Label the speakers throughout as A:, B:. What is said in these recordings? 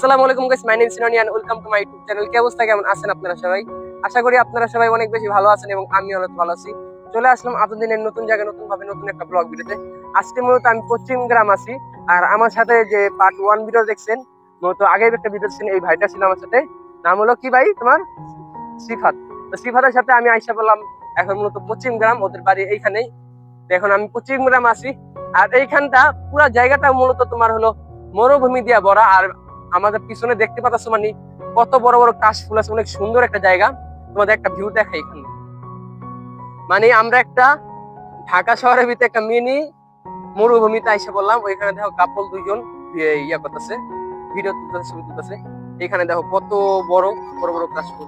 A: আসসালামু আলাইকুম guys, my name Sinoni and welcome to my YouTube channel. কি অবস্থা, কেমন আছেন আপনারা সবাই? আশা করি আপনারা সবাই অনেক বেশি ভালো আছেন এবং আমি অনেক ভালো আছি। চলে আসলাম আপনাদের নতুন জায়গায় নতুন ভাবে নতুন একটা ব্লগ ভিডিওতে। আজকে মূলত আমি পশ্চিম গ্রাম আছি, আর আমার সাথে যে পার্ট 1 ভিডিও দেখছেন, মূলত আগের একটা ভিডিও দেখছেন, এই ভাইটা ছিল আমার সাথে। নাম হলো কি ভাই তোমার? সিফাত। তো সিফাতের সাথে আমি আইসা বললাম এখন মূলত পশ্চিম গ্রাম, ওদের বাড়ি এইখানেই। এখন আমি পশ্চিম গ্রাম আছি, আর এইখানটা পুরো জায়গাটা মূলত তোমার হলো মরুভূমি দিয়ে ভরা। আর আমাদের পিছনে দেখতে পাচ্ছ মানে কত বড় বড় কাশফুল আছে, অনেক সুন্দর একটা জায়গা। তোমাদের একটা ভিউ দেখাই এখানে। মানে আমরা একটা ঢাকা শহরের ভিতরে একটা মিনি মরুভূমিতে আইসা বললাম। ওইখানে দেখো কাপল দুইজন ইয়া করতেছে, ভিডিও তুলতেছে, ছবি তুলতেছে। এখানে দেখো কত বড় বড় বড় কাশফুল,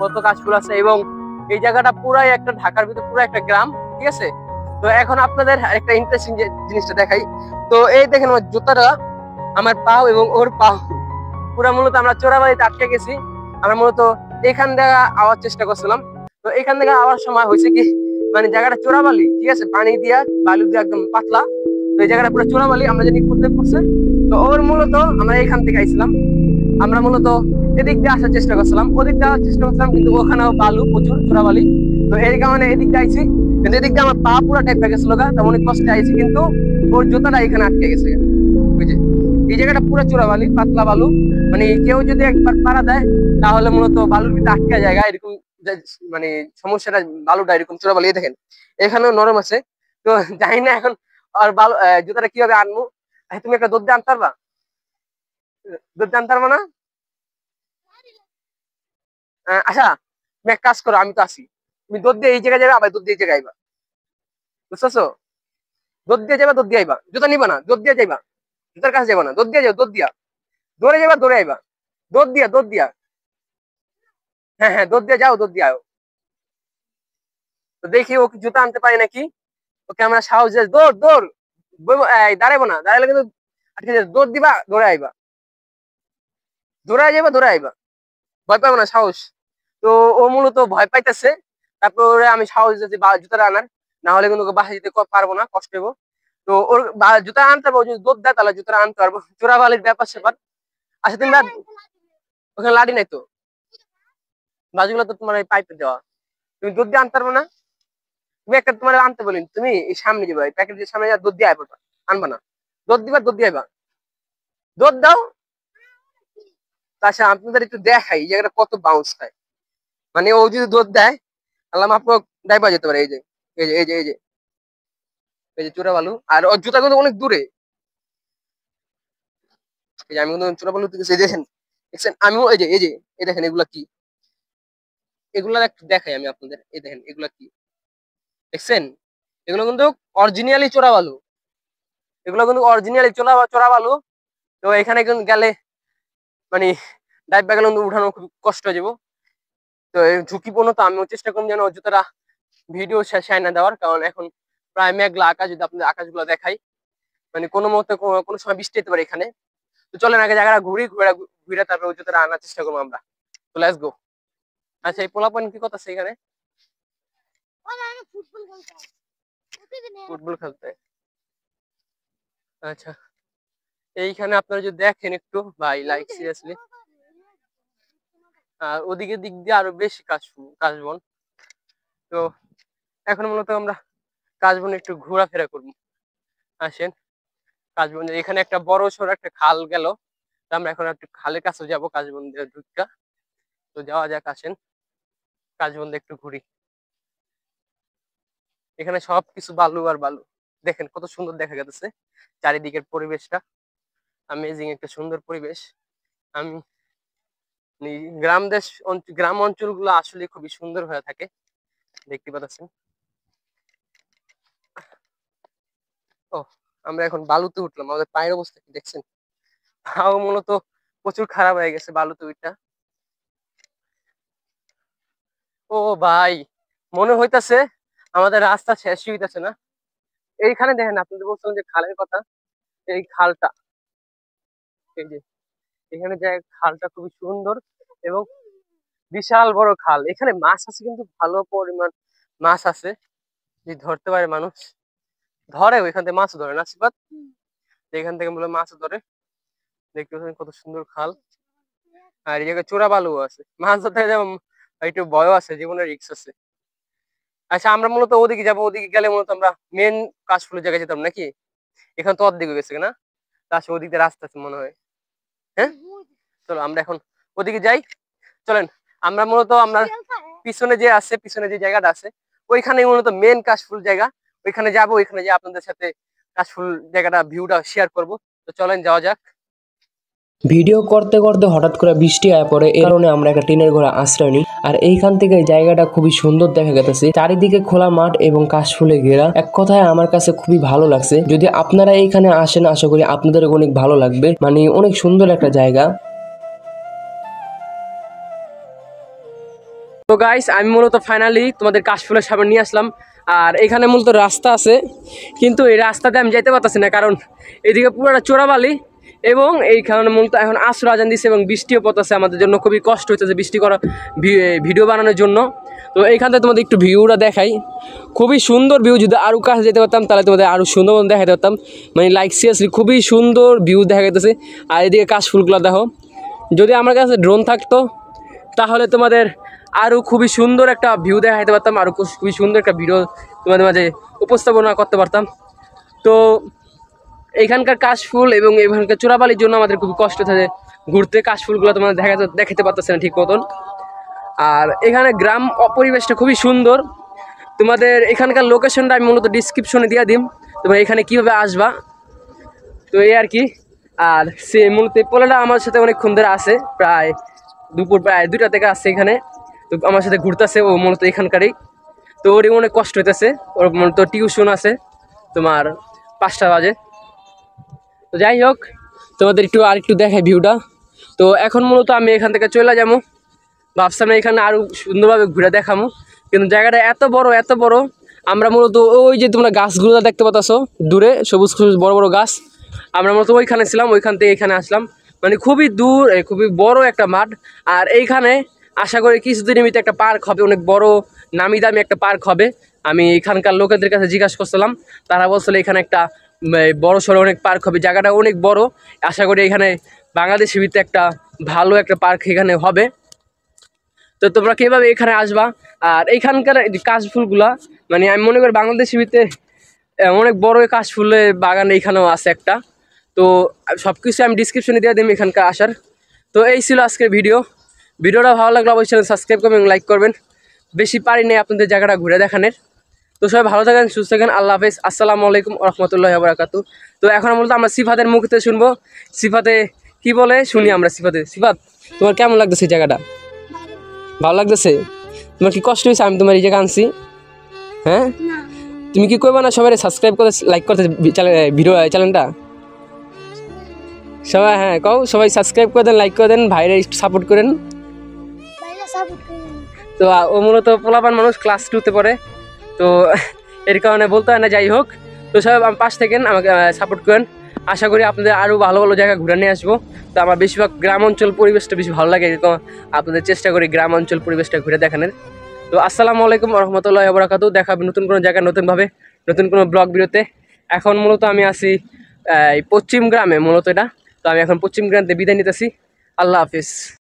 A: কত কাশফুল আছে। এবং এই জায়গাটা পুরাই একটা ঢাকার ভিতরে পুরো একটা গ্রাম, ঠিক আছে। তো এখন আপনাদের একটা ইন্টারেস্টিং জিনিসটা দেখাই। তো এই দেখেন আমার জুতাটা, আমার পাও এবং ওর পাও পুরা মূলত আমরা চোরাবাড়িতে আটকে গেছি। আমরা মূলত এখান থেকে আওয়ার চেষ্টা করছিলাম। তো এখান থেকে আওয়ার সময় হয়েছে কি, মানে জায়গাটা চোরাবালি, ঠিক আছে, পানি দিয়া বালু দিয়ে একদম পাতলা। তো এই জায়গাটা পুরো চোরাবালি, আমরা জানি করতে করছে। তো ওর মূলত আমরা এখান থেকে আইছিলাম, আমরা মূলত এদিক দিয়ে আসার চেষ্টা করছিলাম, ওদিক দিয়ে আসার চেষ্টা করছিলাম, কিন্তু ওখানেও বালু প্রচুর, চোরাবালি। তো এই কারণে এদিক দিয়ে আইছি, কিন্তু এদিক দিয়ে আমার পা পুরো টাইপ হয়ে গেছিল, তেমন অনেক কষ্টে আইছি। কিন্তু ওর জুতাটা এখানে আটকে গেছে, বুঝে। এই জায়গাটা পুরো চোরাবালি, পাতলা বালু। মানে কেউ যদি একবার পাড়া দেয় তাহলে মূলত বালুর ভিতরে আটকে জায়গা এরকম, মানে সমস্যাটা বালুটা এরকম চোরাবালি। দেখেন এখানেও নরম আছে। তো জানি না এখন আর বালু জুতাটা কিভাবে আনবো। তুমি একটা দুধ দিয়ে আনতে পারবা? দুধ দিয়ে আনতে পারবা না? আচ্ছা, তুমি এক কাজ করো, আমি তো আছি। তুমি দুধ দিয়ে এই জায়গায় যাবে, আবার দুধ দিয়ে এই জায়গায় আইবা, বুঝতেছো? দুধ দিয়ে যাবা, দুধ দিয়ে আইবা, জুতা নিবা না, দুধ দিয়ে যাইবা। জুতার কাছে যাবা না, দুধ দিয়ে যাও, দুধ দিয়া দৌড়ে যাবা, দৌড়ে আইবা। দুধ দিয়া হ্যাঁ হ্যাঁ, দুধ দিয়ে যাও, দুধ দিয়ে আও। তো দেখি ও কি জুতা আনতে পারে নাকি। ওকে আমরা সাহস দিয়ে দৌড় দৌড়, দাঁড়াবো না, দাঁড়ালে কিন্তু আটকে যাবে। দৌড় দিবা, দৌড়ে আইবা, দৌড়ে যাবা, দৌড়ে আইবা, ভয় পাবো না, সাহস। তো ও মূলত ভয় পাইতেছে। তারপরে আমি সাহস দিয়েছি জুতাটা আনার, না হলে কিন্তু বাসা যেতে পারবো না, কষ্ট হবো। তো ওর জুতা আনতে পারবো, যদি দুধ দেয় তাহলে জুতা আনতে পারবো। চোরাবালির ব্যাপার স্যাপার। আচ্ছা তুমি ওখানে লাঠি নাই তো, বাজুগুলো তো তোমার এই পাইপে দেওয়া, তুমি দুধ দিয়ে আনতে পারবো না। তুমি একটা তোমার আনতে বলিন, তুমি এই সামনে যাবে, প্যাকেটের সামনে যা দুধ দিয়ে আইবা, আনবা না, দুধ দিবা, দুধ দিয়ে আইবা, দুধ দাও। আচ্ছা আপনাদের একটু দেখাই এই জায়গাটা কত বাউন্স খায়। মানে ও যদি দুধ দেয় আল্লাহ আপনার ডাইবা যেতে পারে। এই যে এই যে এই যে এই যে এই যে চোরা বালু, আর ওর জুতা কিন্তু অনেক দূরে। এই যে আমি কিন্তু চোরা বালু দেখেন, দেখছেন? আমিও এই যে এই যে এই দেখেন এগুলা কি, এগুলা একটু দেখাই আমি আপনাদের। এই দেখেন এগুলা কি, দেখছেন? এগুলো কিন্তু অরিজিনালি চোরা বালু, এগুলো কিন্তু অরিজিনালি চোরা বালু। তো এখানে কিন্তু গেলে মানে ডাইভ গেলে কিন্তু উঠানো খুব কষ্ট হয়ে যাবো। তো ঝুঁকিপূর্ণ, তো আমিও চেষ্টা করুন যেন জুতাটা ভিডিও শেষে না দেওয়ার, কারণ এখন প্রায় মেঘলা আকাশ। যদি আপনাদের আকাশগুলো দেখাই, মানে কোনো মুহূর্তে কোনো সময় বৃষ্টি হতে পারে এখানে। তো চলেন আগে জায়গাটা ঘুরে ঘুরে তারপরে ওই জুতাটা আনার চেষ্টা করবো আমরা। তো লেটস গো। আচ্ছা এই পোলাপান কি কথা আছে এখানে? ফুটবল খেলতে। আচ্ছা এইখানে আপনারা যদি দেখেন একটু ভাই, লাইক সিরিয়াসলি, আর ওদিকে দিক দিয়ে আরো বেশি কাশবন। তো এখন মূলত আমরা কাশবনে একটু ঘোরাফেরা করবো। আসেন, কাশবন এখানে একটা বড় সড়ো একটা খাল গেল, আমরা এখন একটু খালের কাছে যাবো কাশবন ঢুকা। তো যাওয়া যাক, আসেন কাশবন একটু ঘুরি। এখানে সবকিছু বালু আর বালু। দেখেন কত সুন্দর দেখা যাচ্ছে চারিদিকের পরিবেশটা, আমেজিং একটা সুন্দর পরিবেশ। আমি গ্রাম অঞ্চলগুলো আসলে খুবই সুন্দর হয়ে থাকে, দেখতে পাচ্ছেন। ও আমরা এখন বালুতে উঠলাম, আমাদের পায়ের অবস্থা কি দেখছেন? পাও মূলত প্রচুর খারাপ হয়ে গেছে বালুতে উঠটা। ও ভাই, মনে হইতাছে আমাদের রাস্তা শেষই হইতাছে না। এইখানে দেখেন, আপনাদের বলছিলাম যে খালের কথা, এই খালটা, এই যে এখানে যে খালটা খুবই সুন্দর এবং বিশাল বড় খাল। এখানে মাছ আছে, কিন্তু ভালো পরিমাণ মাছ আছে, যদি ধরতে পারে মানুষ। ধরে ওইখান থেকে মাছ ধরে না সিপাত, এখান থেকে বলে মাছ ধরে। দেখতে পাচ্ছেন কত সুন্দর খাল। আর এই জায়গায় চোরা বালু আছে, মাছ ধরতে যেমন একটু ভয় আছে, জীবনের রিস্ক আছে। আচ্ছা, আমরা মূলত ওদিকে যাবো, ওদিকে গেলে মূলত আমরা মেন কাশফুলের জায়গায় যেতাম নাকি? এখান তো অর্ধেক হয়ে গেছে না? তার ওদিকে রাস্তা আছে মনে হয়। হ্যাঁ, চলো আমরা এখন ওদিকে যাই। চলেন, আমরা পিছনে যে আছে, পিছনে যে জায়গাটা আছে ওইখানে মূলত মেন কাশফুল জায়গা। ওইখানে যাবো, ওইখানে যে আপনাদের সাথে কাশফুল জায়গাটা ভিউটা শেয়ার করব। তো চলেন যাওয়া যাক।
B: ভিডিও করতে করতে হঠাৎ করে বৃষ্টি আয়া পড়ে, এর কারণে আমরা একটা টিনের ঘরে আশ্রয় নিই। আর এইখান থেকে এই জায়গাটা খুবই সুন্দর দেখা গেছে, চারিদিকে খোলা মাঠ এবং কাশফুলে ঘেরা। এক কথায় আমার কাছে খুবই ভালো লাগছে। যদি আপনারা এইখানে আসেন, আশা করি আপনাদের অনেক ভালো লাগবে। মানে অনেক সুন্দর একটা জায়গা।
A: তো গাইস, আমি মূলত ফাইনালি তোমাদের কাশফুলের সামনে নিয়ে আসলাম। আর এখানে মূলত রাস্তা আছে, কিন্তু এই রাস্তাতে আমি যাইতে পারতেছি না, কারণ এদিকে পুরোটা চোরাবালি এবং এইখানে মূলত এখন আসর আজান দিচ্ছে এবং বৃষ্টিও পড়তেছে। আমাদের জন্য খুবই কষ্ট হচ্ছে বৃষ্টি করা ভিডিও বানানোর জন্য। তো এইখান থেকে তোমাদের একটু ভিউটা দেখাই, খুবই সুন্দর ভিউ। যদি আরও কাছে যেতে পারতাম তাহলে তোমাদের আরও সুন্দর মতো দেখাতে পারতাম। মানে লাইক সিরিয়াসলি খুবই সুন্দর ভিউ দেখা যেতেছে। আর এদিকে কাশফুলগুলো দেখো, যদি আমার কাছে ড্রোন থাকতো তাহলে তোমাদের আরও খুবই সুন্দর একটা ভিউ দেখাতে পারতাম, আরও খুবই সুন্দর একটা ভিডিও তোমাদের মাঝে উপস্থাপনা করতে পারতাম। তো এইখানকার কাশফুল এবং এখানকার চোরাবালির জন্য আমাদের খুবই কষ্ট থাকে ঘুরতে। কাশফুলগুলো তোমাদের দেখাতে পারতেছে না ঠিক মতন। আর এখানে গ্রাম পরিবেশটা খুবই সুন্দর। তোমাদের এখানকার লোকেশনটা আমি মূলত ডিসক্রিপশনে দিয়ে দিম, তোমরা এখানে কীভাবে আসবা। তো এই আর কি। আর সে মূলত পোলাটা আমার সাথে অনেকক্ষণ ধরে আছে, প্রায় দুপুর প্রায় 2টা থেকে আসছে এখানে। তো আমার সাথে ঘুরতেছে ও মূলত এখানকারই। তো ওরই অনেক কষ্ট হইতেছে, ওর মূলত টিউশন আছে তোমার 5টা বাজে। তো যাই হোক, তোমাদের আরেকটু দেখাই ভিউটা। তো এখন মূলত আমি এখান থেকে চলে যাবো, ভাবছিলাম এখানে আরও সুন্দরভাবে ঘুরে দেখাবো, কিন্তু জায়গাটা এত বড়। আমরা মূলত ওই যে তোমরা গাছগুলো দেখতে পাচ্ছ দূরে, সবুজ সবুজ বড় বড় গাছ, আমরা মূলত ওইখানে ছিলাম, ওইখান থেকে এখানে আসলাম। মানে খুবই দূর, খুবই বড় একটা মাঠ। আর এইখানে আশা করি কিছুদিনের ভিতরে একটা পার্ক হবে, অনেক বড় নামি দামি একটা পার্ক হবে। আমি এখানকার লোকেদের কাছে জিজ্ঞাসা করছিলাম, তারা বলছিল এখানে একটা বড় সড়ো অনেক পার্ক হবে, জায়গাটা অনেক বড়। আশা করি এখানে বাংলাদেশের ভিতরে একটা ভালো একটা পার্ক এখানে হবে। তো তোমরা কীভাবে এখানে আসবা। আর এইখানকার কাশফুলগুলা মানে আমি মনে করি বাংলাদেশের ভিতরে অনেক বড় কাশফুলের বাগান এইখানেও আছে একটা। তো সব কিছু আমি ডিসক্রিপশনে দিয়ে দিই এখানকার আসার। তো এই ছিল আজকের ভিডিওটা ভালো লাগলে অবশ্যই সাবস্ক্রাইব করবেন, লাইক করবেন। বেশি পারি নেই আপনাদের জায়গাটা ঘুরে দেখানোর। তো সবাই ভালো থাকেন, সুস্থ থাকেন, আল্লাহ হাফেজ, আসসালামু আলাইকুম রহমতুল্লাহি ওয়া বারাকাতুহু। তো এখন মূলত আমরা সিফাতের মুখ থেকে শুনবো, সিফাতে কি বলে শুনি আমরা। সিফাত, তোমার কেমন লাগতেছে জায়গাটা? ভালো লাগতেছে? তোমার কি কষ্ট হয়েছে আমি তোমার এই জায়গা আনছি? হ্যাঁ, তুমি কি করবা না সবাই সাবস্ক্রাইব করতে, লাইক করতে ভিডিও চ্যানেলটা সবাই? হ্যাঁ কও, সবাই সাবস্ক্রাইব করে দেন, লাইক করে দেন, ভাইরা একটু সাপোর্ট করেন। তো ও মূলত পোলাপান মানুষ, ক্লাস 2-তে পড়ে, তো এর কারণে বলতে হয় না। যাই হোক, তো সবাই আমার পাশ থেকে আমাকে সাপোর্ট করেন। আশা করি আপনাদের আরও ভালো ভালো জায়গা ঘুরে নিয়ে আসবো। তো আমার বেশিরভাগ গ্রাম অঞ্চল পরিবেশটা বেশি ভালো লাগে, এরকম আপনাদের চেষ্টা করি গ্রাম অঞ্চল পরিবেশটা ঘুরে দেখানোর। তো আসসালামু আলাইকুম রহমতুল্লাহি ওয়া বারাকাতুহু। দেখা হবে নতুন কোনো জায়গায় নতুনভাবে, নতুন কোনো ব্লগ ভিডিওতে। এখন মূলত আমি আছি পশ্চিম গ্রামে মূলত এটা। তো আমি এখন পশ্চিম গ্রামে বিদায় নিতেছি। আল্লাহ হাফিজ।